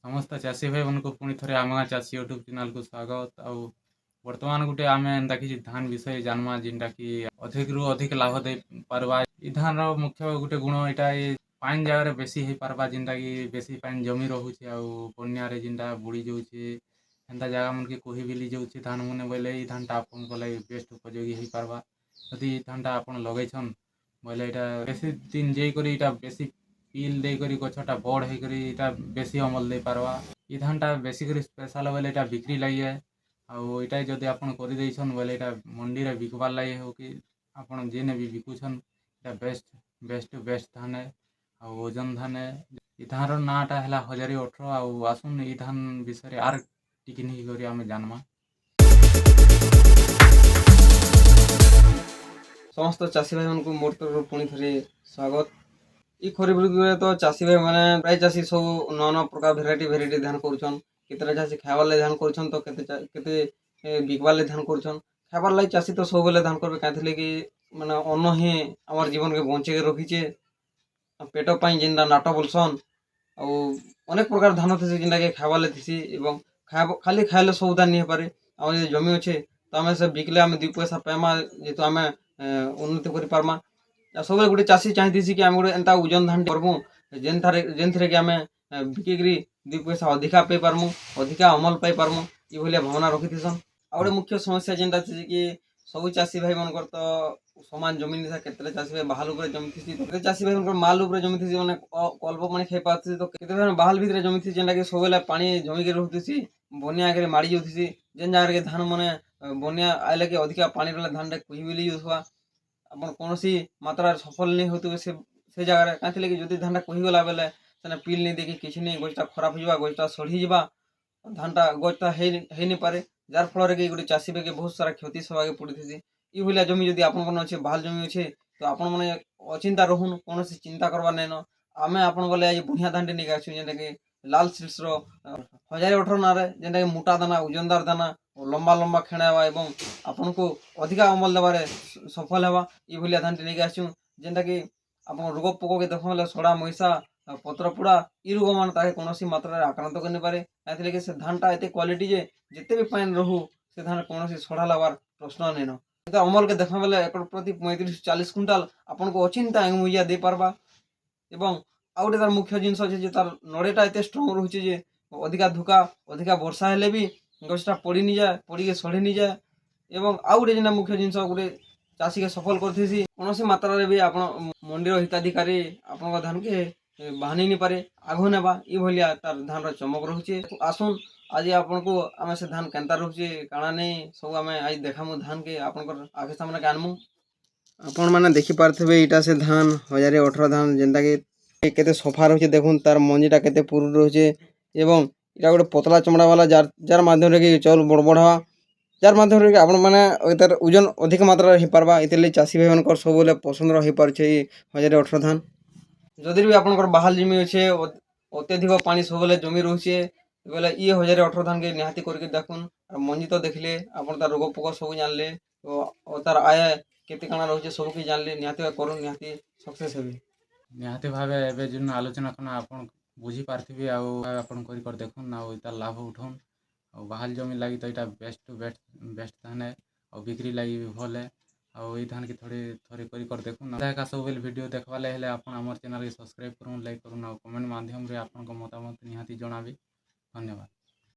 ସମସ୍ତ ଚାଷୀ ଭାଇ ମାନଙ୍କୁ ପୁଣି ଥରେ ଆମ ଗାଁ ଚାଷୀ ୟୁଟ୍ୟୁବ୍ ଚ୍ୟାନେଲକୁ ସ୍ୱାଗତ। ଆଉ ବର୍ତ୍ତମାନ ଗୋଟେ ଆମେ ଏନ୍ତା କିଛି ଧାନ ବିଷୟରେ ଜାନମା ଯେନ୍ଟା କି ଅଧିକରୁ ଅଧିକ ଲାଭ ଦେଇ ପାରବା। ଇ ଧାନର ମୁଖ୍ୟ ଗୋଟେ ଗୁଣ ଏଇଟା ପାଣି ଜାଗାରେ ବେଶୀ ହେଇପାରବା, ଯେନ୍ଟା କି ବେଶୀ ପାଣି ଜମି ରହୁଛି ଆଉ ବନ୍ୟାରେ ଯେନ୍ଟା ବୁଡ଼ି ଯାଉଛି ହେନ୍ତା ଜାଗା ମାନକେ କୋହି ବିଲି ଯାଉଛି ଧାନ ମାନେ ବୋଇଲେ ଏଇ ଧାନଟା ଆପଣଙ୍କ ଲାଗି ବେଷ୍ଟ ଉପଯୋଗୀ ହେଇପାରବା। ଯଦି ଇ ଧାନଟା ଆପଣ ଲଗେଇଛନ୍ ବୋଇଲେ ଏଇଟା ବେଶୀ ଦିନ ଯାଇକରି ଏଇଟା ବେଶୀ ପିଲ୍ ଦେଇକରି ଗଛଟା ବଡ଼ ହେଇକରି ଏଇଟା ବେଶୀ ଅମଲ ଦେଇପାରବା। ଇ ଧାନଟା ବେଶୀ କରି ସ୍ପେଶାଲ ବୋଇଲେ ଏଇଟା ବିକ୍ରି ଲାଗେ। ଆଉ ଏଇଟା ଯଦି ଆପଣ କରିଦେଇଛନ୍ ବୋଇଲେ ଏଇଟା ମଣ୍ଡିରେ ବିକବାର୍ ଲାଗି ହଉ କି ଆପଣ ଯେନେ ବି ବିକୁଛନ୍ ଏଇଟା ବେଷ୍ଟ ଧାନ ଏ ଆଉ ଓଜନ ଧାନ ଏ। ଇ ଧାନର ନାଁଟା ହେଲା 1018। ଆଉ ଆସୁନ୍ ଇ ଧାନ ବିଷୟରେ ଆର୍ ଟିକେ ନେଇକରି ଆମେ ଜାନମା। ସମସ୍ତ ଚାଷୀ ଭାଇ ମାନଙ୍କୁ ମୋର ତରଫରୁ ପୁଣି ଥରେ ସ୍ୱାଗତ। ଇ ଖରିଫ ଋତୁରେ ତ ଚାଷୀ ଭାଇ ମାନେ ପ୍ରାୟ ଚାଷୀ ସବୁ ନୂଆ ନୂଆ ପ୍ରକାର ଭେରାଇଟି ଧାନ କରୁଛନ୍। କେତେଟା ଚାଷୀ ଖାଇବାର୍ ଲାଗି ଧାନ କରୁଛନ୍ ତ କେତେ ବିକବାର୍ ଲାଗି ଧାନ କରୁଛନ୍। ଖାଇବାର୍ ଲାଗି ଚାଷୀ ତ ସବୁବେଳେ ଧାନ କରିବେ, କାହିଁଥିଲେ କି ମାନେ ଅନ୍ନ ହିଁ ଆମର ଜୀବନକେ ବଞ୍ଚେଇକି ରଖିଛେ। ପେଟ ପାଇଁ ଯେନ୍ଟା ନାଟ ବୋଲସନ୍, ଆଉ ଅନେକ ପ୍ରକାର ଧାନ ଥିସି ଯେନ୍ଟାକି ଖାଇବାର୍ ଲାଗି ଥିସି ଏବଂ ଖାଲି ଖାଇଲେ ସବୁ ଧାନ ନି ହେଇପାରେ। ଆମର ଯଦି ଜମି ଅଛେ ତ ଆମେ ସେ ବିକିଲେ ଆମେ 2 ପଇସା ପାଇମା, ଯେହେତୁ ଆମେ ଉନ୍ନତି କରିପାରମା। ସବୁବେଳେ ଗୋଟେ ଚାଷୀ ଚାହିଁଥିସି କି ଆମେ ଗୋଟେ ଏନ୍ତା ଓଜନ ଧାନ କରମୁ ଯେନ୍ଥିରେ କି ଆମେ ବିକିକିରି 2 ପଇସା ଅଧିକା ପାଇପାରମୁ, ଅଧିକା ଅମଲ ପାଇପାରମୁ, ଇ ଭଳିଆ ଭାବନା ରଖିଥିସନ୍। ଆଉ ଗୋଟେ ମୁଖ୍ୟ ସମସ୍ୟା ଯେନ୍ଟା ଥିସି କି ସବୁ ଚାଷୀ ଭାଇ ମାନଙ୍କର ତ ସମାନ ଜମି ନିଥା। କେତେଟା ଚାଷୀ ଭାଇ ବାହାଲ ଉପରେ ଜମି ଥିସି, କେତେ ଚାଷୀ ଭାଇଙ୍କର ମାଲ ଉପରେ ଜମି ଥିସି, ମାନେ ଅଳ୍ପ ପାଣି ଖାଇ ପାରୁଥିସି। ତ କେତେ ଭାଇ ବାହାଲ ଭିତରେ ଜମି ଥିସି ଯେନ୍ଟାକି ସବୁବେଳେ ପାଣି ଜମିକି ରହୁଥିସି, ବନ୍ୟା ଆଗରେ ମାଡ଼ି ଯାଉଥିସି। ଯେନ୍ ଜାଗାରେ କି ଧାନ ମାନେ ବନ୍ୟା ଆଇଲେ କି ଅଧିକା ପାଣି ରହିଲେ ଧାନଟା କୁହି ବିଲି ଯାଉଥିବା। ଆପଣ କୌଣସି ମାତ୍ରାରେ ସଫଳ ନେଇ ହଉଥିବେ ସେ ଜାଗାରେ, କାହିଁଥିଲେ କି ଯଦି ଧାନଟା କହିଗଲା ବେଲେ ସେନେ ପିଲ୍ ନେଇ ଦେଇକି କିଛି ନେଇ ଗଛଟା ଖରାପ ହେଇଯିବା, ଗଛଟା ସଢ଼ିଯିବା, ଧାନଟା ଗଛଟା ହେଇନି ପାରେ, ଯାର ଫଳରେ କି ଗୋଟେ ଚାଷୀ ଭାଇକେ ବହୁତ ସାରା କ୍ଷତି ସହେବାକେ ପଡ଼ିଥିସି। ଇ ଭଳିଆ ଜମି ଯଦି ଆପଣଙ୍କର ଅଛେ, ବାହାଲ ଜମି ଅଛେ, ତ ଆପଣ ମାନେ ଅଚିନ୍ତା ରହୁନ୍, କୌଣସି ଚିନ୍ତା କରବାର ନାଇଁନ। ଆମେ ଆପଣଙ୍କ ଲାଗି ଆଜି ବଢ଼ିଆ ଧାନଟେ ନେଇକି ଆସିଛୁ, ଯେନ୍ଟାକି ଲାଲ ସିଲ୍ସର 1018 ନାଁରେ, ଯେନ୍ଟାକି ମୋଟା ଦାନା, ଓଜନଦାର ଦାନା, ଲମ୍ବା ଲମ୍ବା ଖେଣା ହେବା ଏବଂ ଆପଣଙ୍କୁ ଅଧିକା ଅମଲ ଦେବାରେ ସଫଳ ହେବା। ଇ ଭଳିଆ ଧାନଟେ ନେଇକି ଆସିଛୁ, ଯେନ୍ଟାକି ଆପଣ ରୋଗ ପୋକକେ ଦେଖ ବେଲେ ସଡ଼ା ମଇସା ପତ୍ର ପୋଡ଼ା ଇ ରୋଗମାନେ ତାକେ କୌଣସି ମାତ୍ରାରେ ଆକ୍ରାନ୍ତ କରିନିପାରେ। କାହିଁଥିଲେ କି ସେ ଧାନଟା ଏତେ କ୍ୱାଲିଟି ଯେ ଯେତେ ବି ପାଣି ରହୁ ସେ ଧାନ କୌଣସି ସଢ଼ା ଲାଗବାର ପ୍ରଶ୍ନ ନାଇଁନ। ଏଟା ଅମଲକେ ଦେଖ ବେଲେ ଏକର ପ୍ରତି 35-40 କୁଇଣ୍ଟାଲ ଆପଣଙ୍କୁ ଅଚିନ୍ତା ମୁଇଜା ଦେଇପାରବା। ଏବଂ ଆଉ ଗୋଟେ ତାର ମୁଖ୍ୟ ଜିନିଷ ଅଛି ଯେ ତାର ନଡ଼ିଟା ଏତେ ଷ୍ଟ୍ରଙ୍ଗ ରହୁଛି ଯେ ଅଧିକା ଧୁକା ଅଧିକା ବର୍ଷା ହେଲେ ବି ଗଛଟା ପଡ଼ିନି ଯାଏ, ପଡ଼ିକି ସଢ଼ିନି ଯାଏ। ଏବଂ ଆଉ ଗୋଟେ ଯେନ୍ଟା ମୁଖ୍ୟ ଜିନିଷ ଗୋଟେ ଚାଷୀକେ ସଫଳ କରିଥିସି, କୌଣସି ମାତ୍ରାରେ ବି ଆପଣ ମଣ୍ଡିର ହିତାଧିକାରୀ ଆପଣଙ୍କ ଧାନକେ ବାହାନି ନି ପାରେ, ଆଘୁ ନେବା, ଇ ଭଳିଆ ତାର ଧାନର ଚମକ ରହୁଛେ। ଆସୁନ୍ ଆଜି ଆପଣଙ୍କୁ ଆମେ ସେ ଧାନ କେନ୍ତା ରହୁଛେ କାଣା ନେଇ ସବୁ ଆମେ ଆଜି ଦେખાମୁ ଧାନକେ ଆପଣଙ୍କର ଆଖି ସାମନାକେ ଆନମୁ। ଆପଣ ମାନେ ଦେଖିପାରୁଥିବେ ଏଇଟା ସେ ଧାନ 1018 ଧାନ, ଯେନ୍ଟାକି କେତେ ସଫା ରହୁଛେ। ଦେଖୁନ୍ ତାର ମଞ୍ଜିଟା କେତେ ପୁରୁର ରହୁଛେ ଏବଂ ଏଇଟା ଗୋଟେ ପତଳା ଚମଡ଼ା ବାଲା ଯାର ମାଧ୍ୟମରେ କି ଚାଉଳ ବଡ଼ ବଡ଼ ହେବା, ଯାର ମାଧ୍ୟମରେ କି ଆପଣ ମାନେ ତାର ଓଜନ ଅଧିକ ମାତ୍ରାରେ ହେଇପାରବା। ଏଥିର୍ଲାଗି ଚାଷୀ ଭାଇମାନଙ୍କର ସବୁବେଳେ ପସନ୍ଦର ହେଇପାରୁଛେ ଇ 1018 ଧାନ। ଯଦି ବି ଆପଣଙ୍କର ବାହାଲ ଜମି ଅଛେ, ଅତ୍ୟଧିକ ପାଣି ସବୁବେଳେ ଜମି ରହୁଛେ, ବେଲେ ଇ 1018 ଧାନକେ ନିହାତି କରିକି ଦେଖୁନ୍। ଆଉ ମଞ୍ଜି ତ ଦେଖିଲେ ଆପଣ ତାର ରୋଗ ପୋକ ସବୁ ଜାଣିଲେ, ତାର ଆୟ କେତେ କାଣା ରହୁଛେ ସବୁ କିଛି ଜାଣିଲେ, ନିହାତି କରୁନ୍, ନିହାତି ସକ୍ସେସ୍ ହେବେ। ନିହାତି ଭାବେ ଏବେ ଯେନ୍ ଆଲୋଚନା କନା ଆପଣ ବୁଝିପାରିଥିବେ ଆଉ ଆପଣ କରି ଦେଖୁନ୍ ଆଉ ତାର ଲାଭ ଉଠାଉନ୍। ଆଉ ବାହାଲ ଜମି ଲାଗି ତ ଏଇଟା ବେଷ୍ଟ ଧାନ ଏ, ଆଉ ବିକ୍ରି ଲାଗି ବି ଭଲ୍ ଏ। ଆଉ ଏଇ ଧାନକେ ଥରେ କରି ଦେଖୁନ୍। ଏକା ସବୁବେଳେ ଭିଡ଼ିଓ ଦେଖବାର୍ ଲାଗି ହେଲେ ଆପଣ ଆମର ଚ୍ୟାନେଲକେ ସବସ୍କ୍ରାଇବ୍ କରୁନ୍, ଲାଇକ୍ କରୁନ୍ ଆଉ କମେଣ୍ଟ ମାଧ୍ୟମରେ ଆପଣଙ୍କ ମତାମତ ନିହାତି ଜଣାବେ। ଧନ୍ୟବାଦ।